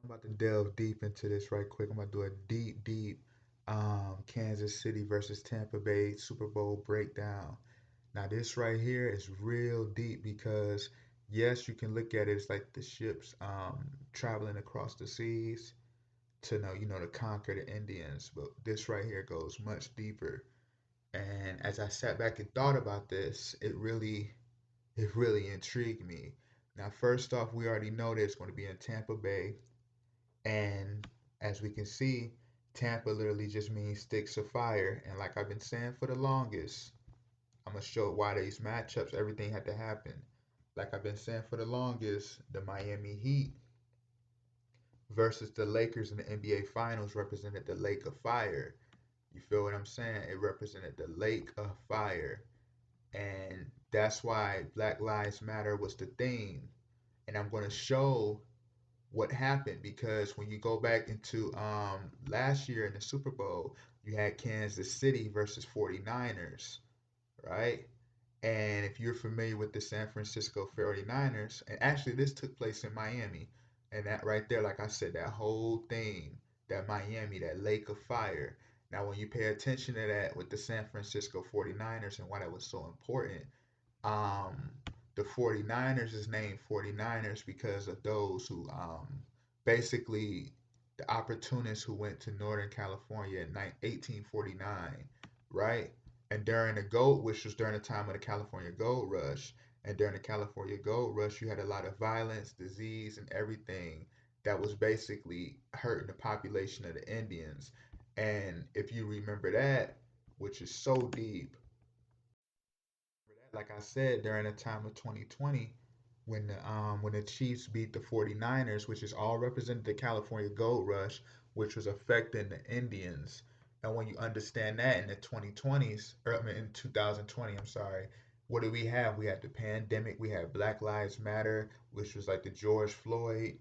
I'm about to delve deep into this right quick. I'm gonna do a deep Kansas City versus Tampa Bay Super Bowl breakdown. Now this right here is real deep because yes, you can look at it as like the ships traveling across the seas to know, to conquer the Indians, but this right here goes much deeper. And as I sat back and thought about this, it really intrigued me. Now, first off, we already know that it's going to be in Tampa Bay. And as we can see, Tampa literally just means sticks of fire. And like I've been saying for the longest, I'm going to show why these matchups, everything had to happen. Like I've been saying for the longest, the Miami Heat versus the Lakers in the NBA Finals represented the lake of fire. You feel what I'm saying? It represented the lake of fire. And that's why Black Lives Matter was the theme. And I'm going to show what happened because when you go back into last year in the Super Bowl, you had Kansas City versus 49ers, right? And if you're familiar with the San Francisco 49ers, and actually this took place in Miami, and that right there, like I said, that whole thing, that Miami, that lake of fire. Now, when you pay attention to that with the San Francisco 49ers and why that was so important, um, the 49ers is named 49ers because of those who basically the opportunists who went to Northern California in 1849, right? And during the gold, which was during the time of the California Gold Rush, and during the California Gold Rush, you had a lot of violence, disease, and everything that was basically hurting the population of the Indians. And if you remember that, which is so deep, like I said, during the time of 2020, when the Chiefs beat the 49ers, which is all represented the California Gold Rush, which was affecting the Indians. And when you understand that in the 2020s, or I mean in 2020, I'm sorry, what do we have? We had the pandemic, we had Black Lives Matter, which was like the George Floyd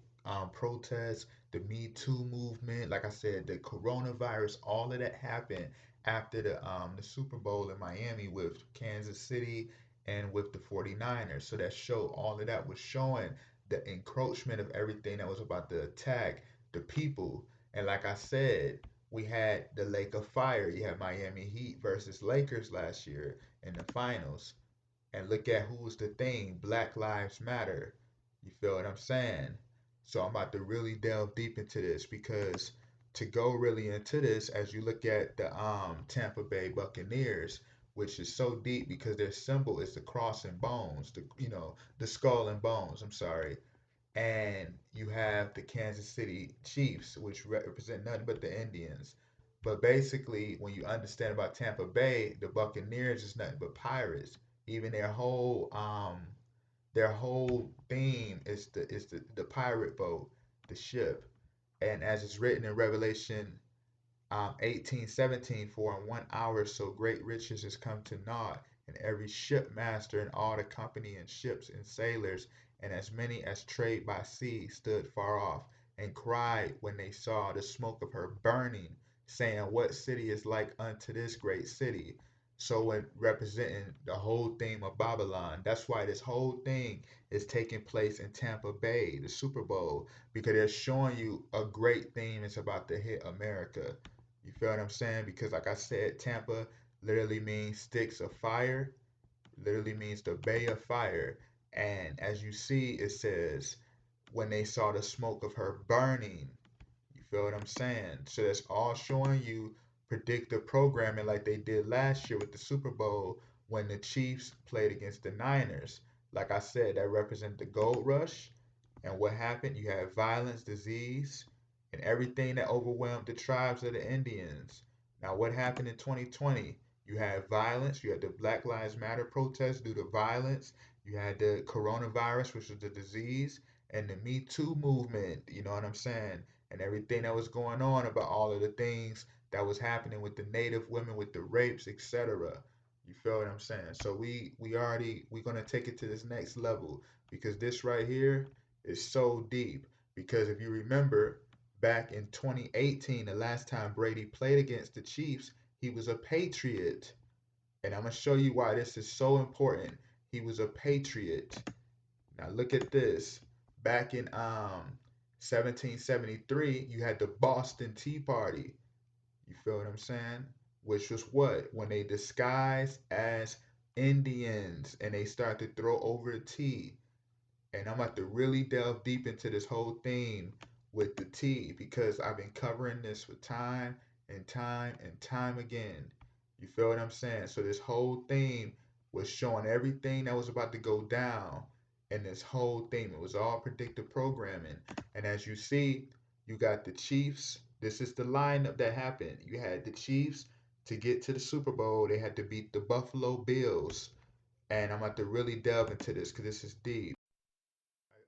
protests, the Me Too movement, like I said, the coronavirus, all of that happened after the Super Bowl in Miami with Kansas City and with the 49ers. So that show all of that was showing the encroachment of everything that was about to attack the people. And like I said, we had the Lake of Fire. You had Miami Heat versus Lakers last year in the finals. And look at who was the thing. Black Lives Matter. You feel what I'm saying? So I'm about to really delve deep into this because to go really into this, as you look at the Tampa Bay Buccaneers, which is so deep because their symbol is the cross and bones, the skull and bones. I'm sorry. And you have the Kansas City Chiefs, which represent nothing but the Indians. But basically, when you understand about Tampa Bay, the Buccaneers is nothing but pirates. Even their whole theme is the pirate boat, the ship. And as it's written in Revelation 18:17, for in 1 hour so great riches has come to naught, and every shipmaster and all the company and ships and sailors, and as many as trade by sea, stood far off, and cried when they saw the smoke of her burning, saying, what city is like unto this great city? So when representing the whole theme of Babylon, that's why this whole thing is taking place in Tampa Bay, the Super Bowl, because they're showing you a great theme is about to hit America. You feel what I'm saying? Because like I said, Tampa literally means sticks of fire, literally means the bay of fire. And as you see, it says, when they saw the smoke of her burning. You feel what I'm saying? So that's all showing you predictive programming like they did last year with the Super Bowl when the Chiefs played against the Niners. Like I said, that represented the gold rush. And what happened? You had violence, disease, and everything that overwhelmed the tribes of the Indians. Now, what happened in 2020? You had violence. You had the Black Lives Matter protests due to violence. You had the coronavirus, which was the disease, and the Me Too movement. You know what I'm saying? And everything that was going on about all of the things that was happening with the native women, with the rapes, etc. You feel what I'm saying? So we're gonna take it to this next level because this right here is so deep. Because if you remember back in 2018, the last time Brady played against the Chiefs, he was a Patriot. And I'm gonna show you why this is so important. He was a Patriot. Now look at this. Back in 1773, you had the Boston Tea Party. You feel what I'm saying? Which was what? When they disguised as Indians and they start to throw over the tea. And I'm about to really delve deep into this whole theme with the tea because I've been covering this for time and time and time again. You feel what I'm saying? So this whole theme was showing everything that was about to go down in this whole theme. It was all predictive programming. And as you see, you got the Chiefs. This is the lineup that happened. You had the Chiefs to get to the Super Bowl. They had to beat the Buffalo Bills. And I'm about to really delve into this because this is deep.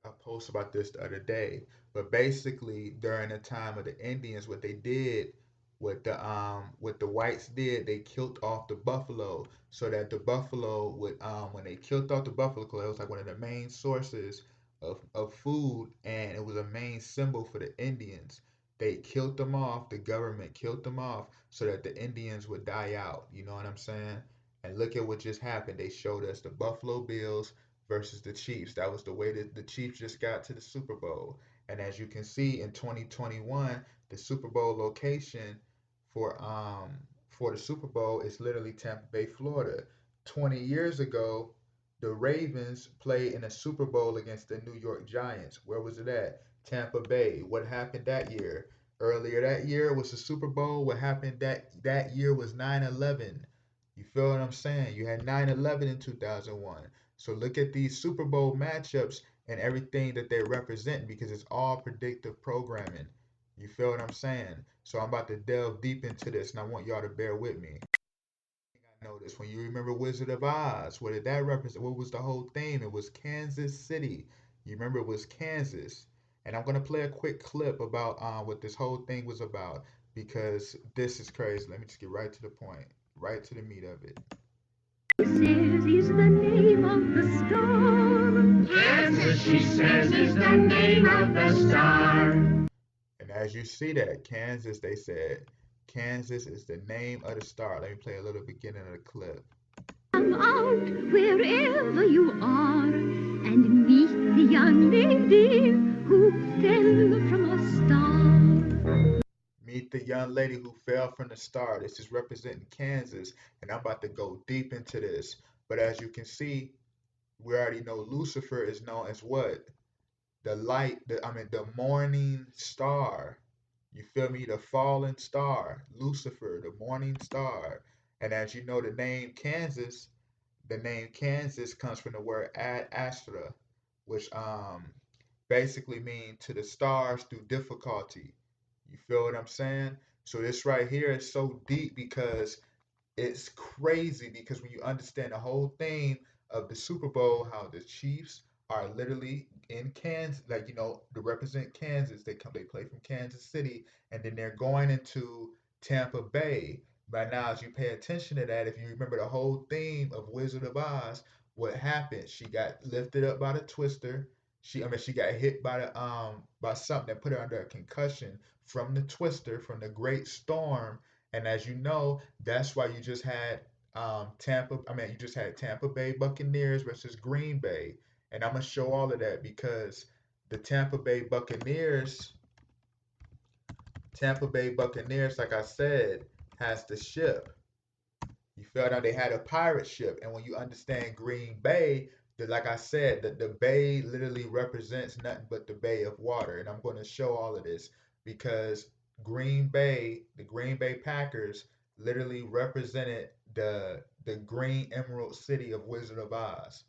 I posted about this the other day, but basically during the time of the Indians, what they did, what the whites did, they killed off the buffalo so that the buffalo would when they killed off the buffalo, 'cause it was like one of the main sources of food and it was a main symbol for the Indians. They killed them off, the government killed them off so that the Indians would die out. You know what I'm saying? And look at what just happened. They showed us the Buffalo Bills versus the Chiefs. That was the way that the Chiefs just got to the Super Bowl. And as you can see in 2021, the Super Bowl location for the Super Bowl is literally Tampa Bay, Florida. 20 years ago, the Ravens played in a Super Bowl against the New York Giants. Where was it at? Tampa Bay. What happened that year? Earlier that year was the Super Bowl. What happened that year was 9/11. You feel what I'm saying? You had 9/11 in 2001. So look at these Super Bowl matchups and everything that they represent because it's all predictive programming. You feel what I'm saying? So I'm about to delve deep into this and I want y'all to bear with me. I noticed when you remember Wizard of Oz, what did that represent? What was the whole theme? It was Kansas City. You remember it was Kansas. And I'm gonna play a quick clip about what this whole thing was about because this is crazy. Let me just get right to the point, right to the meat of it. Says is the name of the star. Kansas, she says, is the name of the star. And as you see that, Kansas, they said, Kansas is the name of the star. Let me play a little beginning of the clip. Come out wherever you are and meet the young lady who fell from a star. Meet the young lady who fell from the star. This is representing Kansas, and I'm about to go deep into this. But as you can see, we already know Lucifer is known as what? The light, the morning star. You feel me? The fallen star, Lucifer, the morning star. And as you know, the name Kansas comes from the word ad astra, which basically mean to the stars through difficulty. You feel what I'm saying? So this right here is so deep because it's crazy because when you understand the whole thing of the Super Bowl, how the Chiefs are literally in Kansas, like to represent Kansas, they play from Kansas City, and then they're going into Tampa Bay. Right now, as you pay attention to that, if you remember the whole theme of Wizard of Oz, what happened? She got lifted up by the twister. She got hit by something that put her under a concussion from the twister, from the great storm, and as you know, that's why you just had you just had Tampa Bay Buccaneers versus Green Bay. And I'm gonna show all of that because the Tampa Bay Buccaneers, like I said, has the ship. You felt out they had a pirate ship, and when you understand Green Bay, like I said, the bay literally represents nothing but the bay of water, and I'm going to show all of this because the Green Bay Packers, literally represented the green emerald city of Wizard of Oz.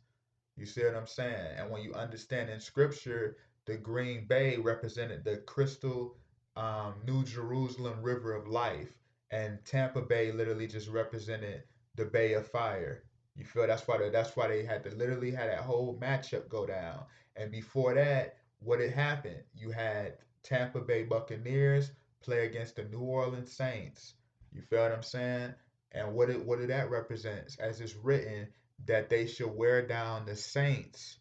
You see what I'm saying? And when you understand in scripture, the Green Bay represented the crystal New Jerusalem River of Life, and Tampa Bay literally just represented the Bay of Fire. You feel that's why they had to literally had that whole matchup go down. And before that, what had happened? You had Tampa Bay Buccaneers play against the New Orleans Saints. You feel what I'm saying? And what did that represent? As it's written, that they should wear down the saints.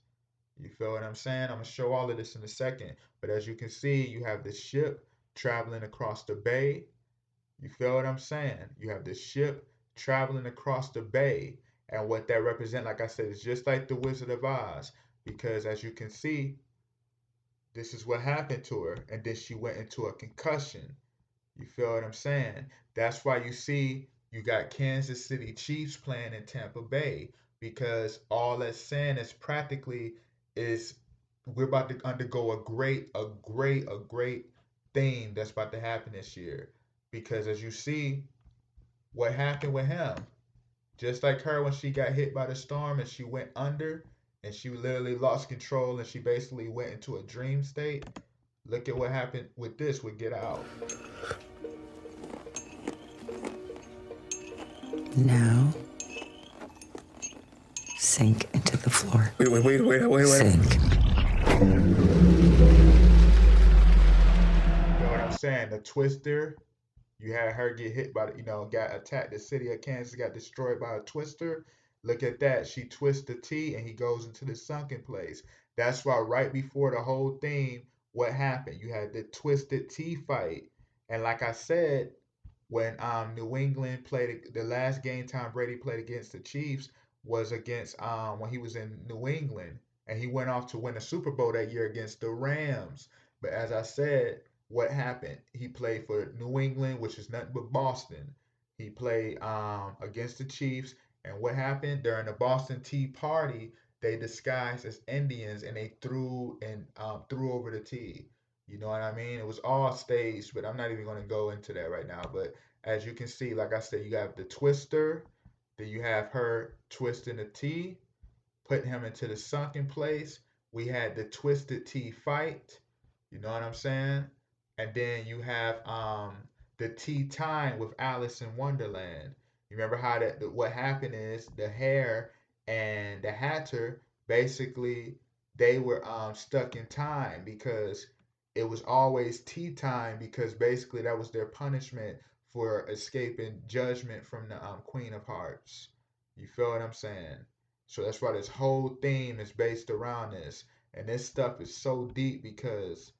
You feel what I'm saying? I'm gonna show all of this in a second. But as you can see, you have the ship traveling across the bay. You feel what I'm saying? You have the ship traveling across the bay. And what that represents, like I said, is just like the Wizard of Oz. Because as you can see, this is what happened to her, and then she went into a concussion. You feel what I'm saying? That's why you see you got Kansas City Chiefs playing in Tampa Bay, because all that's saying is practically is we're about to undergo a great thing that's about to happen this year. Because as you see what happened with him, just like her when she got hit by the storm and she went under and she literally lost control and she basically went into a dream state. Look at what happened with this with Get Out. Now, sink into the floor. Wait. Sink. You know what I'm saying? The twister, you had her get hit by, got attacked. The city of Kansas got destroyed by a twister. Look at that. She twists the T and he goes into the sunken place. That's why right before the whole thing, what happened? You had the twisted T fight. And like I said, when New England played the last game Tom Brady played against the Chiefs was against when he was in New England and he went off to win the Super Bowl that year against the Rams. But as I said, what happened? He played for New England, which is nothing but Boston. He played against the Chiefs, and what happened during the Boston Tea Party? They disguised as Indians and they threw over the tea. You know what I mean? It was all staged, but I'm not even going to go into that right now. But as you can see, like I said, you have the twister, then you have her twisting the T, putting him into the sunken place. We had the twisted T fight. You know what I'm saying? And then you have the Tea Time with Alice in Wonderland. You remember how what happened is the Hare and the Hatter basically they were stuck in time because it was always tea time because basically that was their punishment for escaping judgment from the Queen of Hearts. You feel what I'm saying? So that's why this whole theme is based around this. And this stuff is so deep because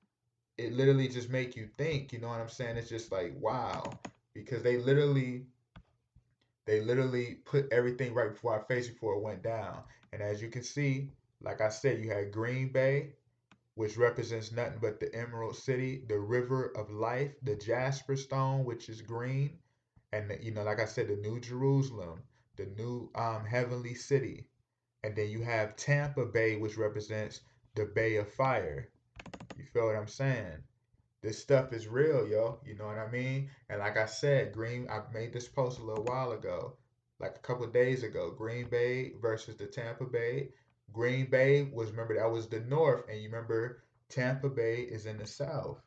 it literally just make you think, you know what I'm saying? It's just like wow. Because they literally put everything right before our face before it went down. And as you can see, like I said, you had Green Bay, which represents nothing but the Emerald City, the River of Life, the Jasper Stone, which is green, and like I said, the New Jerusalem, the new heavenly city, and then you have Tampa Bay, which represents the Bay of Fire. You feel what I'm saying? This stuff is real, yo. You know what I mean? And like I said, I made this post a little while ago, like a couple of days ago. Green Bay versus the Tampa Bay. Green Bay was, remember, that was the north, and you remember Tampa Bay is in the south.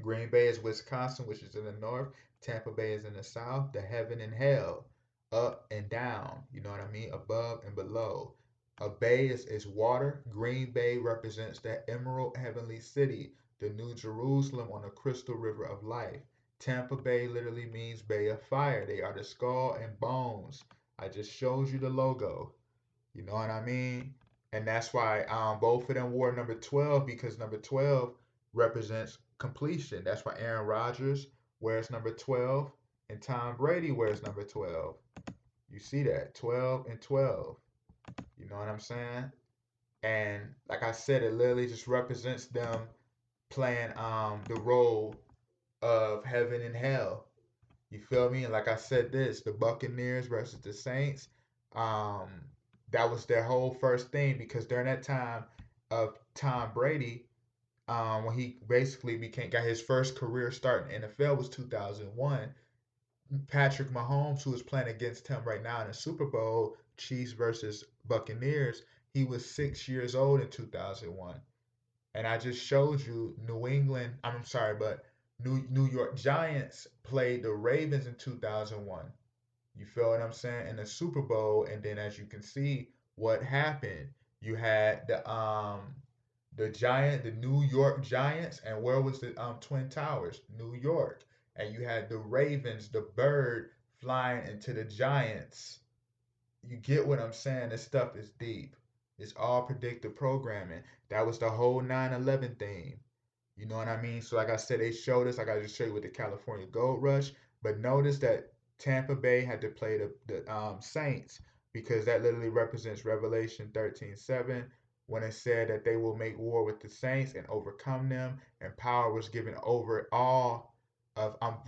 Green Bay is Wisconsin, which is in the north. Tampa Bay is in the south. The heaven and hell, up and down. You know what I mean? Above and below. A bay is water. Green Bay represents the emerald heavenly city, the New Jerusalem on the crystal river of life. Tampa Bay literally means Bay of Fire. They are the skull and bones. I just showed you the logo. You know what I mean? And that's why both of them wore number 12 because number 12 represents completion. That's why Aaron Rodgers wears number 12 and Tom Brady wears number 12. You see that? 12 and 12. You know what I'm saying? And like I said, it literally just represents them playing the role of heaven and hell. You feel me? And like I said, the Buccaneers versus the Saints, um, that was their whole first thing because during that time of Tom Brady, when he basically got his first career start in NFL was 2001. Patrick Mahomes, who is playing against him right now in the Super Bowl, Chiefs versus Buccaneers, he was 6 years old in 2001. And I just showed you New England, I'm sorry, but New York Giants played the Ravens in 2001. You feel what I'm saying? In the Super Bowl, and then as you can see, what happened? You had the New York Giants, and where was the Twin Towers? New York. And you had the Ravens, the bird flying into the Giants. You get what I'm saying? This stuff is deep. It's all predictive programming. That was the whole 9/11 thing. You know what I mean? So like I said, they showed us, like I just showed you with the California Gold Rush. But notice that Tampa Bay had to play the Saints because that literally represents Revelation 13:7. when it said that they will make war with the saints and overcome them, and power was given over all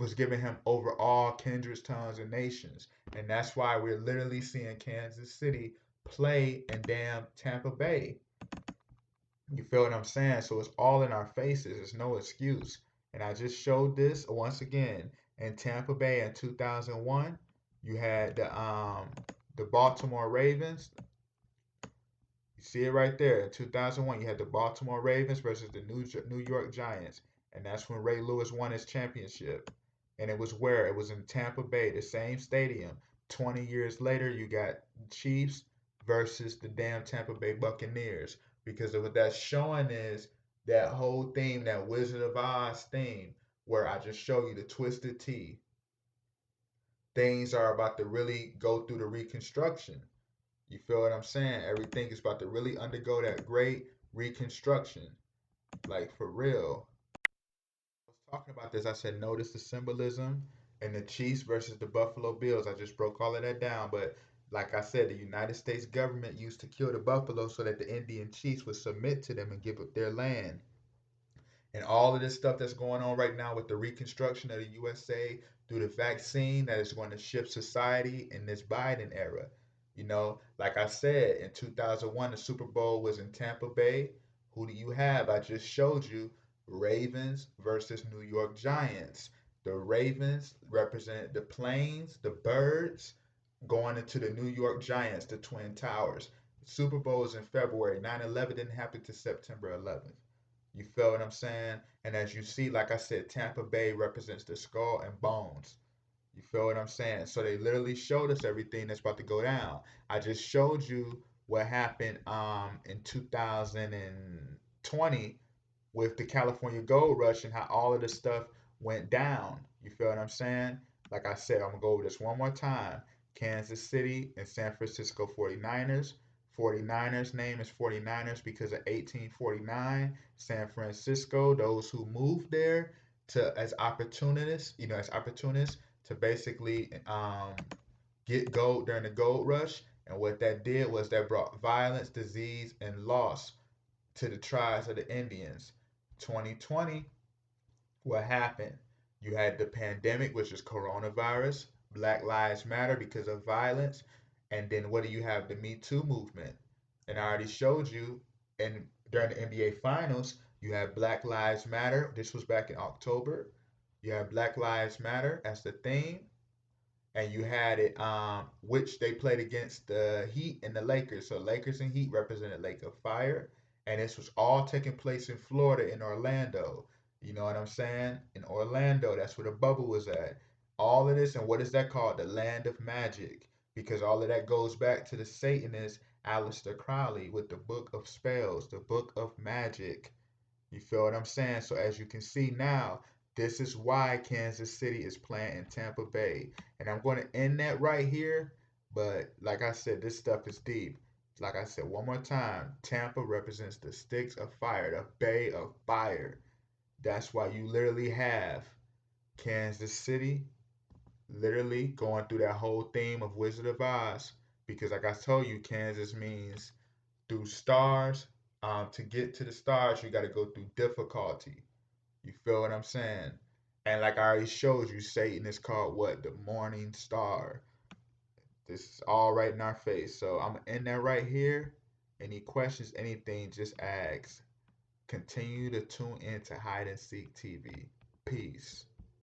was given him over all kindreds, tongues, and nations. And that's why we're literally seeing Kansas City play in damn Tampa Bay. You feel what I'm saying? So it's all in our faces. There's no excuse. And I just showed this once again in Tampa Bay in 2001. You had the Baltimore Ravens. You see it right there. In 2001, you had the Baltimore Ravens versus the New York Giants. And that's when Ray Lewis won his championship. And it was where? It was in Tampa Bay, the same stadium. 20 years later, you got Chiefs versus the damn Tampa Bay Buccaneers. Because of what that's showing is that whole theme, that Wizard of Oz theme, where I just show you the twisted T. Things are about to really go through the reconstruction. You feel what I'm saying? Everything is about to really undergo that great reconstruction. Like for real. I was talking about this. I said, notice the symbolism in the Chiefs versus the Buffalo Bills. I just broke all of that down. But like I said, the United States government used to kill the buffalo so that the Indian chiefs would submit to them and give up their land. And all of this stuff that's going on right now with the reconstruction of the USA through the vaccine that is going to shift society in this Biden era. You know, like I said, in 2001, the Super Bowl was in Tampa Bay. Who do you have? I just showed you Ravens versus New York Giants. The Ravens represent the planes, the birds, going into the New York Giants, the Twin Towers. Super Bowl is in February. 9/11 didn't happen to September 11th. You feel what I'm saying? And as you see, like I said, Tampa Bay represents the skull and bones. You feel what I'm saying? So they literally showed us everything that's about to go down. I just showed you what happened in 2020 with the California Gold Rush and how all of this stuff went down. You feel what I'm saying? Like I said, I'm going to go over this one more time. Kansas City and San Francisco 49ers. 49ers name is 49ers because of 1849. San Francisco, those who moved there to as opportunists, as opportunists to basically get gold during the gold rush. And what that did was that brought violence, disease, and loss to the tribes of the Indians. 2020, what happened? You had the pandemic, which is coronavirus, Black Lives Matter because of violence, and then what do you have? The Me Too movement. And I already showed you, and during the NBA Finals, you have Black Lives Matter. This was back in October. You have Black Lives Matter as the theme, and you had it which they played against the Heat and the Lakers. So Lakers and Heat represented Lake of Fire, and this was all taking place in Florida in Orlando. You know what I'm saying? In Orlando, that's where the bubble was at. All of this, and what is that called? The land of magic, because all of that goes back to the Satanist Aleister Crowley with the book of spells, the book of magic. You feel what I'm saying? So as you can see now, this is why Kansas City is playing in Tampa Bay. And I'm going to end that right here. But like I said, this stuff is deep. Like I said, one more time, Tampa represents the sticks of fire, the bay of fire. That's why you literally have Kansas City literally going through that whole theme of Wizard of Oz. Because like I told you, Kansas means through stars. To get to the stars, you got to go through difficulty. You feel what I'm saying? And like I already showed you, Satan is called what? The morning star. This is all right in our face. So I'm going to end that right here. Any questions, anything, just ask. Continue to tune in to Hide and Seek TV. Peace.